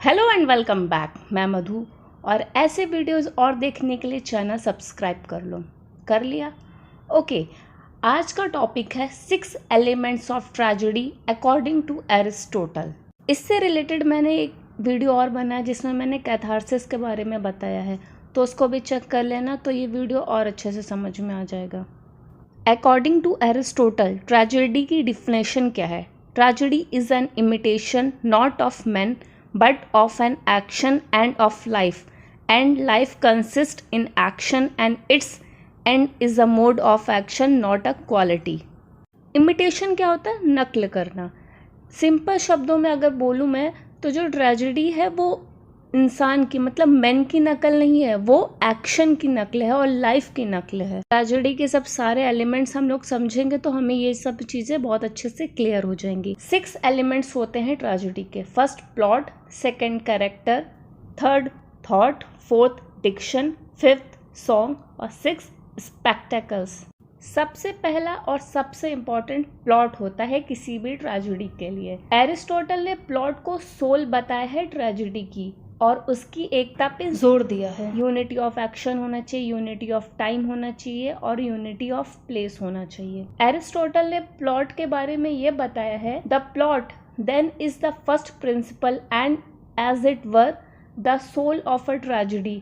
Hello and welcome back. मैं मधु और ऐसे वीडियोस और देखने के लिए चैनल सब्सक्राइब कर लो। कर लिया? ओके। आज का टॉपिक है 6 elements of tragedy according to Aristotle. इससे रिलेटेड मैंने एक वीडियो और बनाया जिसमें मैंने कैथारसिस के बारे में बताया है, तो उसको भी चेक कर लेना, तो ये वीडियो और अच्छे से समझ में आ जाएगा। अकॉर्डिंग टू एरिस्टोटल ट्रेजेडी की डिफिनेशन क्या है? Tragedy is an imitation not of man but of an action and of life, and life consists in action and its end is a mode of action not a quality. Imitation क्या होता है? नकल करना। Simple शब्दों में अगर बोलूँ मैं तो जो ट्रेजेडी है वो इंसान की मतलब मैन की नकल नहीं है, वो एक्शन की नकल है और लाइफ की नकल है। ट्रेजेडी के सब सारे एलिमेंट्स हम लोग समझेंगे तो हमें ये सब चीज़ें बहुत अच्छे से क्लियर हो जाएंगी। 6 एलिमेंट्स होते हैं ट्रेजेडी के। First plot, second character, third thought, fourth diction, fifth song और 6 स्पेक्टेकल्स। सबसे पहला और सबसे इम्पोर्टेंट प्लॉट होता है किसी भी ट्रेजेडी के लिए। एरिस्टोटल ने प्लॉट को सोल बताया है ट्रेजेडी की और उसकी एकता पे जोर दिया है। यूनिटी ऑफ एक्शन होना चाहिए, यूनिटी ऑफ टाइम होना चाहिए और यूनिटी ऑफ प्लेस होना चाहिए। एरिस्टोटल ने प्लॉट के बारे में ये बताया है, the plot then is the first principle and as it were the soul of a tragedy,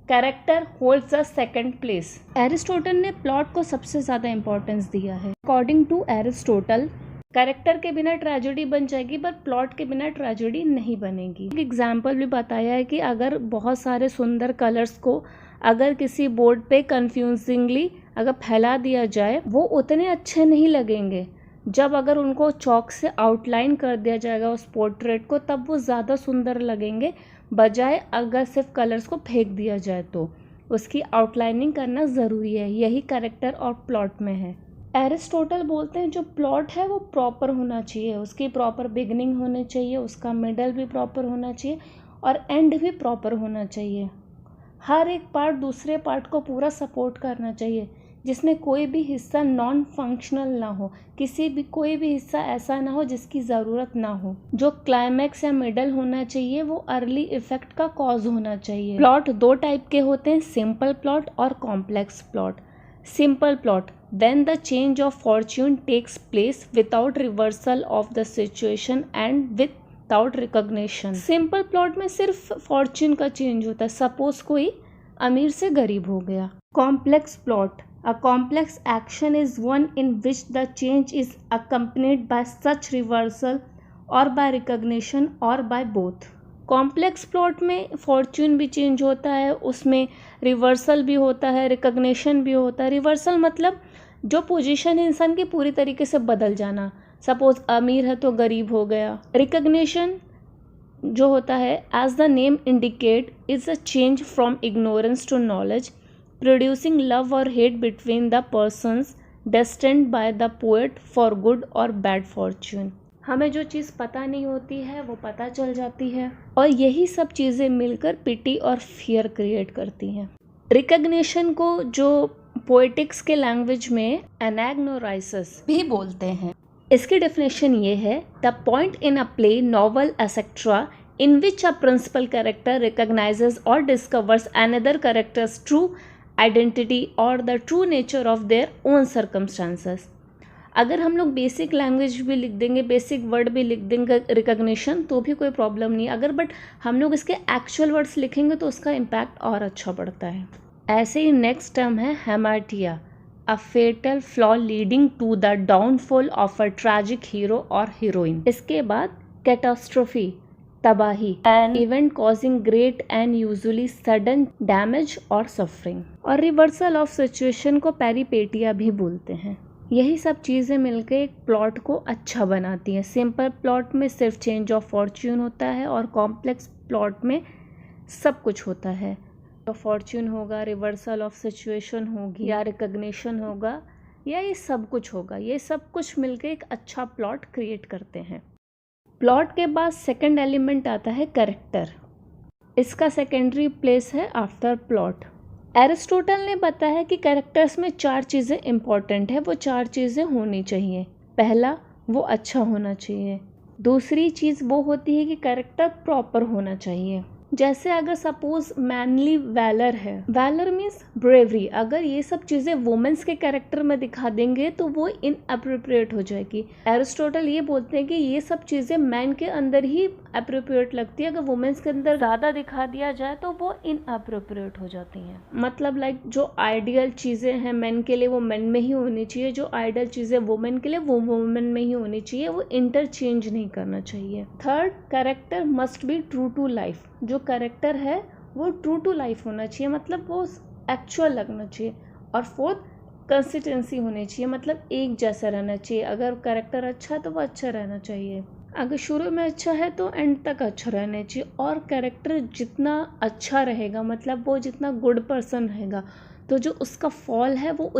character holds the second place. Aristotle ने प्लॉट को सबसे ज्यादा इंपॉर्टेंस दिया है। अकॉर्डिंग टू एरिस्टोटल कैरेक्टर के बिना ट्रेजेडी बन जाएगी पर प्लॉट के बिना ट्रेजेडी नहीं बनेगी। एक एग्जाम्पल भी बताया है कि अगर बहुत सारे सुंदर कलर्स को अगर किसी बोर्ड पे कंफ्यूजिंगली अगर फैला दिया जाए वो उतने अच्छे नहीं लगेंगे। जब अगर उनको चौक से आउटलाइन कर दिया जाएगा उस पोर्ट्रेट को तब वो ज़्यादा सुंदर लगेंगे, बजाय अगर सिर्फ कलर्स को फेंक दिया जाए। तो उसकी आउटलाइनिंग करना ज़रूरी है। यही कैरेक्टर और प्लॉट में है। एरिस्टोटल बोलते हैं जो प्लॉट है वो प्रॉपर होना चाहिए, उसकी प्रॉपर बिगनिंग होनी चाहिए, उसका मिडल भी प्रॉपर होना चाहिए और एंड भी प्रॉपर होना चाहिए। हर एक पार्ट दूसरे पार्ट को पूरा सपोर्ट करना चाहिए, जिसमें कोई भी हिस्सा नॉन फंक्शनल ना हो, कोई भी हिस्सा ऐसा ना हो जिसकी ज़रूरत ना हो। जो क्लाइमैक्स या मिडल होना चाहिए वो अर्ली इफेक्ट का कॉज होना चाहिए। प्लॉट 2 टाइप के होते हैं, सिंपल प्लॉट और complex plot. Simple plot when the change of fortune takes place without reversal of the situation and without recognition। Simple plot में सिर्फ फॉर्च्यून का चेंज होता है। सपोज कोई अमीर से गरीब हो गया। Complex plot, a complex action is one in which the change is accompanied by such reversal or by recognition or by both। Complex plot में फॉर्च्यून भी चेंज होता है, उसमें रिवर्सल भी होता है, रिकग्निशन भी होता है। रिवर्सल मतलब जो पोजीशन है इंसान की पूरी तरीके से बदल जाना। सपोज अमीर है तो गरीब हो गया। रिकग्निशन जो होता है as the name indicate is a change from ignorance to knowledge, producing love और hate between the persons destined by the poet for good और बैड फॉर्च्यून। हमें जो चीज़ पता नहीं होती है वो पता चल जाती है और यही सब चीज़ें मिलकर पिटी और फियर क्रिएट करती हैं। रिकग्निशन को जो पोएटिक्स के लैंग्वेज में एनाग्नोराइसिस भी बोलते हैं। इसकी डेफिनेशन ये है, the point in a play, novel etcetera in which a principal character recognizes और discovers another characters true identity और the true nature of their own circumstances. अगर हम लोग बेसिक लैंग्वेज भी लिख देंगे, बेसिक वर्ड भी लिख देंगे रिकग्निशन, तो भी कोई प्रॉब्लम नहीं। अगर बट हम लोग इसके एक्चुअल वर्ड्स लिखेंगे तो उसका इम्पैक्ट और अच्छा बढ़ता है। ऐसे ही नेक्स्ट टर्म है hamartia, a fatal flaw leading to the downfall of a tragic hero और हीरोइन। इसके बाद कैटास्ट्रोफी, तबाही, an event causing great and usually sudden damage और सफरिंग। और रिवर्सल ऑफ सिचुएशन को पेरिपेटिया भी बोलते हैं। यही सब चीज़ें मिलकर एक प्लॉट को अच्छा बनाती हैं। सिंपल प्लॉट में सिर्फ चेंज ऑफ फॉर्च्यून होता है और कॉम्प्लेक्स प्लॉट में सब कुछ होता है। तो फॉर्च्यून होगा, रिवर्सल ऑफ सिचुएशन होगी या रिकग्निशन होगा या ये सब कुछ होगा। ये सब कुछ मिलकर एक अच्छा प्लॉट क्रिएट करते हैं। प्लॉट के बाद सेकंड एलिमेंट आता है कैरेक्टर। इसका सेकेंडरी प्लेस है आफ्टर प्लॉट। एरिस्टोटल ने बताया कि कैरेक्टर्स में 4 चीज़ें इंपॉर्टेंट है, वो 4 चीज़ें होनी चाहिए। पहला, वो अच्छा होना चाहिए। दूसरी चीज़ वो होती है कि कैरेक्टर प्रॉपर होना चाहिए। जैसे अगर सपोज मैनली वैलर है, वैलर मीन्स ब्रेवरी, अगर ये सब चीज़ें वुमेन्स के कैरेक्टर में दिखा देंगे तो वो इनअप्रोप्रिएट हो जाएगी। एरिस्टोटल ये बोलते हैं कि ये सब चीज़ें मैन के अंदर ही अप्रोप्रिएट लगती है, अगर वुमेन्स के अंदर ज़्यादा दिखा दिया जाए तो वो इनअप्रोप्रिएट हो जाती हैं। मतलब लाइक जो आइडियल चीज़ें हैं मैन के लिए वो मैन में ही होनी चाहिए, जो आइडियल चीज़ें वुमेन के लिए वो वुमेन में ही होनी चाहिए, वो इंटरचेंज नहीं करना चाहिए। Third, character must be true to life. जो कैरेक्टर है वो ट्रू टू लाइफ होना चाहिए, मतलब वो एक्चुअल लगना चाहिए। और फोर्थ, कंसिस्टेंसी होनी चाहिए, मतलब एक जैसा रहना चाहिए। अगर कैरेक्टर अच्छा है तो वो अच्छा रहना चाहिए, अगर शुरू में अच्छा है तो एंड तक अच्छा रहना चाहिए। और कैरेक्टर जितना अच्छा रहेगा, मतलब वो जितना गुड पर्सन रहेगा, तो जो उसका फॉल है वो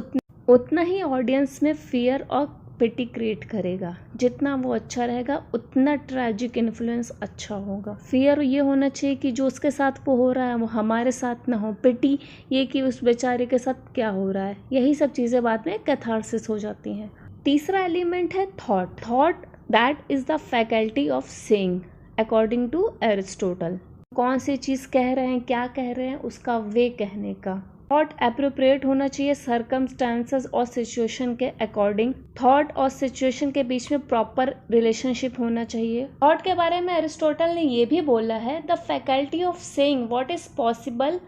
उतना ही ऑडियंस में फियर और पिटी क्रिएट करेगा। जितना वो अच्छा रहेगा उतना ट्रैजिक इन्फ्लुएंस अच्छा होगा। फियर ये होना चाहिए कि जो उसके साथ वो हो रहा है वो हमारे साथ ना हो। पिटी ये कि उस बेचारे के साथ क्या हो रहा है। यही सब चीज़ें बाद में कैथारसिस हो जाती हैं। तीसरा एलिमेंट है thought. Thought that is the faculty of saying according to Aristotle. कौन सी चीज़ कह रहे हैं, क्या कह रहे हैं, उसका वे कहने का। थॉट एप्रोप्रिएट होना चाहिए सर्कमस्टांसेस और सिचुएशन के अकॉर्डिंग। थॉट और सिचुएशन के बीच में प्रॉपर रिलेशनशिप होना चाहिए। थॉट के बारे में एरिस्टोटल ने ये भी बोला है, the faculty of saying what is possible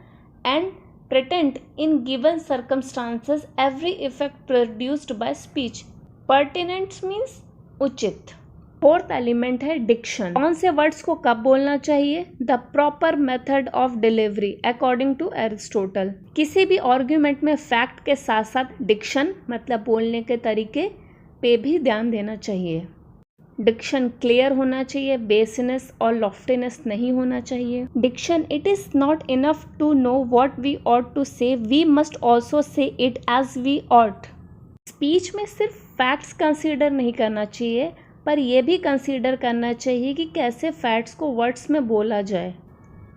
and pertinent in given circumstances every effect produced by speech. Pertinent means उचित। फोर्थ एलिमेंट है डिक्शन। कौन से वर्ड्स को कब बोलना चाहिए, the proper method of delivery according to Aristotle. किसी भी आर्ग्यूमेंट में फैक्ट के साथ साथ डिक्शन मतलब बोलने के तरीके पे भी ध्यान देना चाहिए। डिक्शन क्लियर होना चाहिए, बेसिनेस और लॉफ्टीनेस नहीं होना चाहिए। Diction, it is not enough to know what we ought to say, we must also say it as we ought. Speech में सिर्फ फैक्ट्स कंसीडर नहीं करना चाहिए, पर यह भी कंसीडर करना चाहिए कि कैसे फैक्ट्स को वर्ड्स में बोला जाए।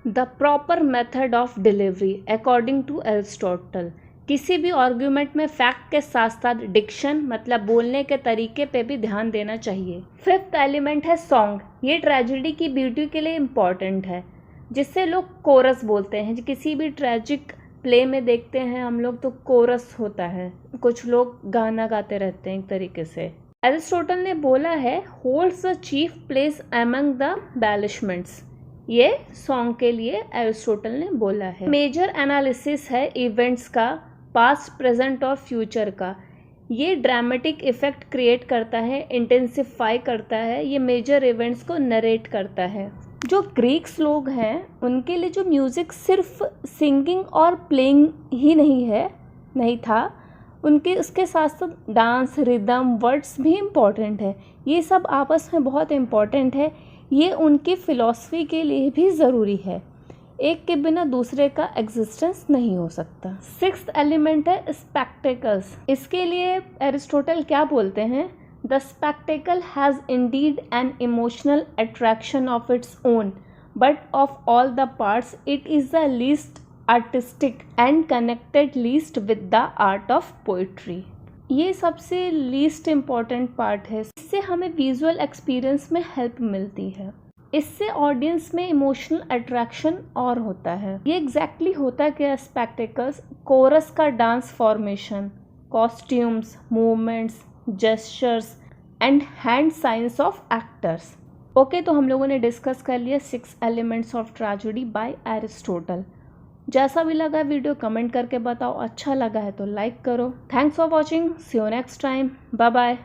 The proper method of delivery according to Aristotle. किसी भी आर्ग्यूमेंट में फैक्ट के साथ साथ डिक्शन मतलब बोलने के तरीके पे भी ध्यान देना चाहिए। फिफ्थ एलिमेंट है सॉन्ग। ये ट्रेजेडी की ब्यूटी के लिए इम्पॉर्टेंट है, जिससे लोग कोरस बोलते हैं। किसी भी ट्रेजिक प्ले में देखते हैं हम लोग तो कोरस होता है, कुछ लोग गाना गाते रहते हैं एक तरीके से। एरिस्टोटल ने बोला है holds the chief place among the embellishments. ये सॉन्ग के लिए एरिस्टोटल ने बोला है। मेजर एनालिसिस है इवेंट्स का, पास्ट प्रेजेंट और फ्यूचर का। ये ड्रामेटिक इफेक्ट क्रिएट करता है, इंटेंसिफाई करता है, ये मेजर इवेंट्स को नरेट करता है। जो ग्रीक्स लोग हैं उनके लिए जो म्यूज़िक सिर्फ सिंगिंग और प्लेइंग ही नहीं था, उनके उसके साथ साथ डांस, रिदम, वर्ड्स भी इम्पॉर्टेंट है। ये सब आपस में बहुत इम्पॉर्टेंट है, ये उनकी फ़िलॉसफी के लिए भी ज़रूरी है। एक के बिना दूसरे का एग्जिस्टेंस नहीं हो सकता। सिक्स्थ एलिमेंट है स्पेक्टेकल्स। इसके लिए एरिस्टोटल क्या बोलते हैं, the spectacle has Indeed an emotional attraction of its own, but of all the parts it is the least artistic and connected least with the art of poetry. ये सबसे least important part है। इससे हमें visual experience में help मिलती है, इससे audience में इमोशनल अट्रैक्शन और होता है। ये एग्जैक्टली होता क्या, स्पेक्टेकल्स कोरस का dance formation, costumes, movements, gestures and hand signs of actors. Okay, तो हम लोगों ने डिस्कस कर लिया 6 elements of tragedy by Aristotle. जैसा भी लगा वीडियो कमेंट करके बताओ, अच्छा लगा है तो लाइक करो। Thanks for watching, see you next time, bye bye.